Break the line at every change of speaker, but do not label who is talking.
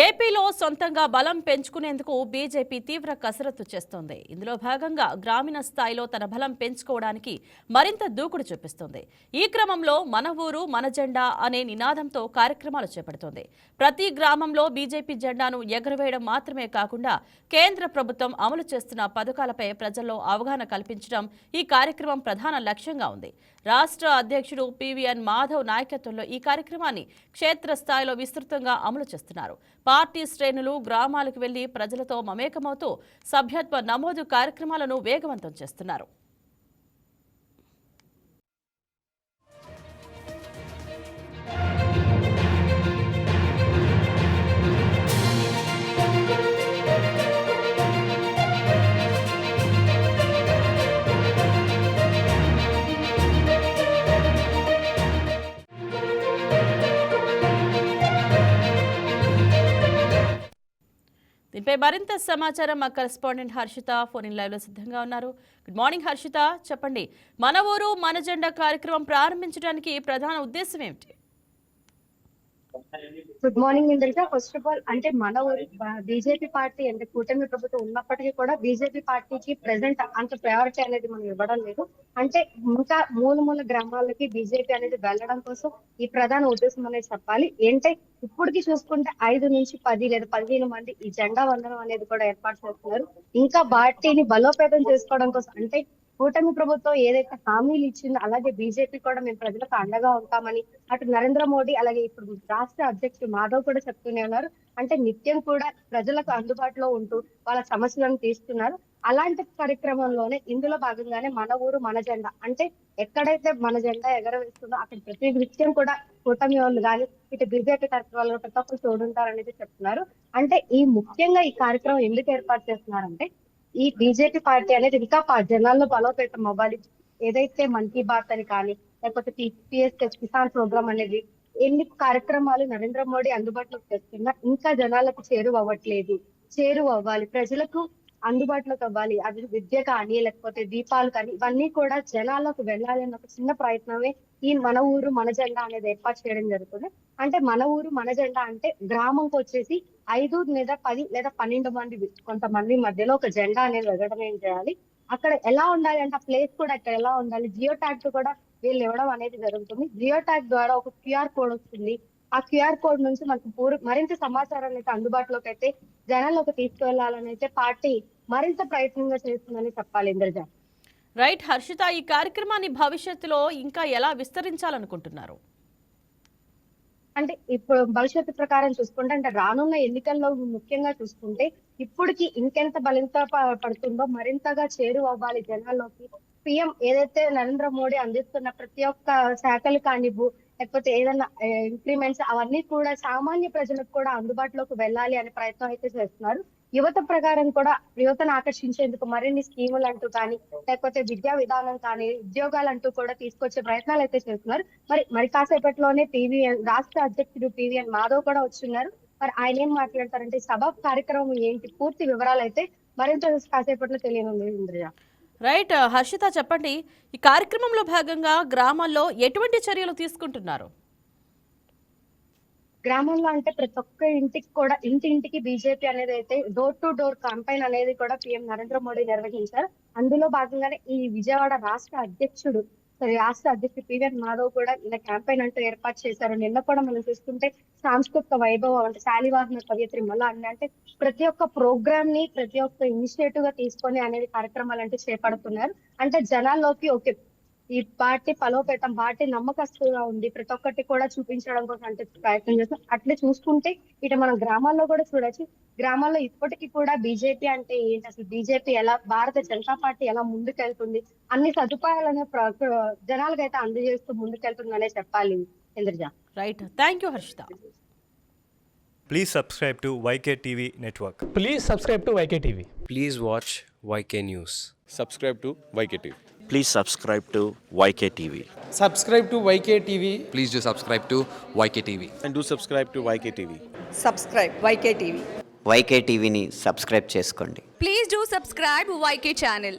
ఏపీలో సొంతంగా బలం పెంచుకునేందుకు బీజేపీ తీవ్ర కసరత్తు చేస్తోంది. ఇందులో భాగంగా గ్రామీణ స్థాయిలో తన బలం పెంచుకోవడానికి మరింత దూకుడు చూపిస్తోంది. ఈ క్రమంలో మన ఊరు మన జెండా అనే నినాదంతో కార్యక్రమాలు చేపడుతోంది. ప్రతి గ్రామంలో బీజేపీ జెండాను ఎగురవేయడం మాత్రమే కాకుండా కేంద్ర ప్రభుత్వం అమలు చేస్తున్న పథకాలపై ప్రజల్లో అవగాహన కల్పించడం ఈ కార్యక్రమం ప్రధాన లక్ష్యంగా ఉంది. రాష్ట్ర అధ్యక్షుడు పివిఎన్ మాధవ్ నాయకత్వంలో ఈ కార్యక్రమాన్ని క్షేత్రస్థాయిలో విస్తృతంగా అమలు చేస్తున్నారు. పార్టీ శ్రేణులు గ్రామాలకు వెళ్లి ప్రజలతో మమేకమవుతూ సభ్యత్వ నమోదు కార్యక్రమాలను వేగవంతం చేస్తున్నారు. దీనిపై మరింత సమాచారం మా correspondent Harshita phone in live లో సిద్ధంగా ఉన్నారు. గుడ్ మార్నింగ్ హర్షిత, చెప్పండి, మన ఊరు మన జెండా కార్యక్రమం ప్రారంభించడానికి ప్రధాన ఉద్దేశం ఏమిటి?
Good morning Indrika. First of all అంటే మన బీజేపీ పార్టీ అంటే కూటమి ప్రభుత్వం ఉన్నప్పటికీ కూడా బీజేపీ పార్టీకి ప్రెసెంట్ అంత ప్రయారిటీ అనేది మనం ఇవ్వడం లేదు. అంటే ఇంకా మూల గ్రామాలకి బీజేపీ అనేది వెళ్ళడం కోసం ఈ ప్రధాన ఉద్దేశం అనేది చెప్పాలి. ఏంటంటే ఇప్పటికి చూసుకుంటే 5 నుంచి 10 లేదా 15 మంది ఈ జెండా వందనం అనేది కూడా ఏర్పాటు చేస్తున్నారు. ఇంకా పార్టీని బలోపేతం చేసుకోవడం కోసం అంటే కూటమి ప్రభుత్వం ఏదైతే హామీలు ఇచ్చిందో అలాగే బీజేపీ కూడా మేము ప్రజలకు అండగా ఉంటామని అటు నరేంద్ర మోడీ అలాగే ఇప్పుడు రాష్ట్ర అధ్యక్షుడు మాధవ్ కూడా చెప్తూనే ఉన్నారు. అంటే నిత్యం కూడా ప్రజలకు అందుబాటులో ఉంటూ వాళ్ళ సమస్యలను తీస్తున్నారు. అలాంటి కార్యక్రమంలోనే ఇందులో భాగంగానే మన ఊరు మన జెండా అంటే ఎక్కడైతే మన జెండా ఎగరవేస్తుందో అక్కడ ప్రతి నిత్యం కూడా కూటమి వాళ్ళు కానీ ఇటు బీజేపీ తరఫు వాళ్ళు ప్రతి ఒక్కరు తోడుంటారనేది చెప్తున్నారు. అంటే ముఖ్యంగా ఈ కార్యక్రమం ఎందుకు ఏర్పాటు చేస్తున్నారంటే ఈ బీజేపీ పార్టీ అనేది ఇంకా జనాల్లో బలోపేతం అవ్వాలి. ఏదైతే మన్ కీ బాత్ అని కానీ లేకపోతే పిఎస్ కిసాన్ ప్రోగ్రామ్ అనేది ఎన్ని కార్యక్రమాలు నరేంద్ర మోడీ అందుబాటులోకి తెస్తున్నా ఇంకా జనాలకు చేరువ అవ్వాలి, ప్రజలకు అందుబాటులోకి అవ్వాలి. అది విద్య కానీ లేకపోతే దీపాలు కానీ ఇవన్నీ కూడా జనాలకు వెళ్ళాలి అన్న ఒక చిన్న ప్రయత్నమే ఈ మన ఊరు మన జెండా అనేది ఏర్పాటు చేయడం జరుగుతుంది. అంటే మన ఊరు మన జెండా అంటే గ్రామంకి వచ్చేసి 5 లేదా 10 లేదా 12 మంది కొంతమంది మధ్యలో ఒక జెండా అనేది వెళ్ళడం ఏం చేయాలి. అక్కడ ఎలా ఉండాలి అంటే ఆ ప్లేస్ కూడా అక్కడ ఎలా ఉండాలి. జియో ట్యాగ్ కూడా వీళ్ళు ఇవ్వడం అనేది జరుగుతుంది. జియో ట్యాగ్ ద్వారా ఒక క్యూఆర్ కోడ్ వస్తుంది. ఆ క్యూఆర్ కోడ్ నుంచి మనకు మరింత సమాచారాన్ని అయితే అందుబాటులోకి అయితే జనాల్లోకి తీసుకువెళ్లాలని అయితే పార్టీ మరింత ప్రయత్నంగా చేస్తుందని చెప్పాలి. ఇంద్రజ.
రైట్ హర్షిత, ఈ కార్యక్రమాన్ని భవిష్యత్తులో ఇంకా ఎలా విస్తరించాలనుకుంటున్నారు?
అంటే ఇప్పుడు భవిష్యత్తు ప్రకారం చూసుకుంటే అంటే రానున్న ఎన్నికల్లో ముఖ్యంగా చూసుకుంటే ఇప్పటికి ఇంకెంత బలింత పడుతుందో మరింతగా చేరువవ్వాలి జనాల్లోకి. పిఎం ఏదైతే నరేంద్ర మోడీ అందిస్తున్న ప్రతి ఒక్క శాఖలు కానివ్వు లేకపోతే ఏదైనా ఇంప్లిమెంట్స్ అవన్నీ కూడా సామాన్య ప్రజలకు కూడా అందుబాటులోకి వెళ్ళాలి అనే ప్రయత్నం అయితే చేస్తున్నారు. యువత ప్రకారం కూడా యువతను ఆకర్షించేందుకు మరిన్ని స్కీములు అంటూ కానీ లేకపోతే విద్యా విధానం కానీ ఉద్యోగాలు అంటూ కూడా తీసుకొచ్చే ప్రయత్నాలు అయితే చేస్తున్నారు. మరి కాసేపట్లోనే రాష్ట్ర అధ్యక్షుడు పివిఎన్ మాధవ్ కూడా వచ్చున్నారు. మరి ఆయన ఏం మాట్లాడతారంటే సభ కార్యక్రమం ఏంటి పూర్తి వివరాలు అయితే మరింత కాసేపట్లో తెలియనుంది. ఇంద్రజ.
రైట్ హర్షిత, చెప్పండి, ఈ కార్యక్రమంలో భాగంగా గ్రామాల్లో ఎటువంటి చర్యలు తీసుకుంటున్నారు?
గ్రామంలో అంటే ప్రతి ఒక్క ఇంటికి కూడా ఇంటింటికి బీజేపీ అనేది అయితే డోర్ టు డోర్ క్యాంపెయిన్ అనేది కూడా పిఎం నరేంద్ర మోడీ నిర్వహించారు. అందులో భాగంగానే ఈ విజయవాడ రాష్ట్ర అధ్యక్షుడు పివిఎన్ మాధవ్ కూడా ఇలా క్యాంపెయిన్ అంటూ ఏర్పాటు చేశారు. నిన్న కూడా మనం చూసుకుంటే సాంస్కృతిక వైభవం అంటే శాలివాహన కవియత్రి మళ్ళా అంటే ప్రతి ఒక్క ప్రోగ్రామ్ ని ప్రతి ఒక్క ఇనిషియేటివ్ గా తీసుకొని అనేది కార్యక్రమాలు అంటే చేపడుతున్నారు. అంటే జనాల్లోకి ఈ పార్టీ బలోపేతం పార్టీ నమ్మకస్తుగా ఉంది ప్రతి ఒక్కటి కూడా చూపించడం కోసం అంటే ప్రయత్నం చేస్తాం. అట్లే చూసుకుంటే ఇటు మనం గ్రామాల్లో కూడా చూడొచ్చు. గ్రామాల్లో ఇప్పటికీ కూడా బీజేపీ అంటే ఏంటి, అసలు బీజేపీ ఎలా, భారత జనతా పార్టీ ఎలా ముందుకెళ్తుంది, అన్ని సదుపాయాలను జనాలకు అయితే అందజేస్తూ ముందుకెళ్తుందనే చెప్పాలి. Indraja.
Right, thank you Harshita.
Please subscribe to YK TV Network.
Please subscribe to YK TV.
Please watch YK News.
Subscribe to YK TV.
Please subscribe to YK TV.
Subscribe to YK TV.
Please do subscribe to YK TV.
And do subscribe to YK TV.
Subscribe YK TV.
YK TVని subscribe చేసుకోండి.
Please do subscribe YK channel.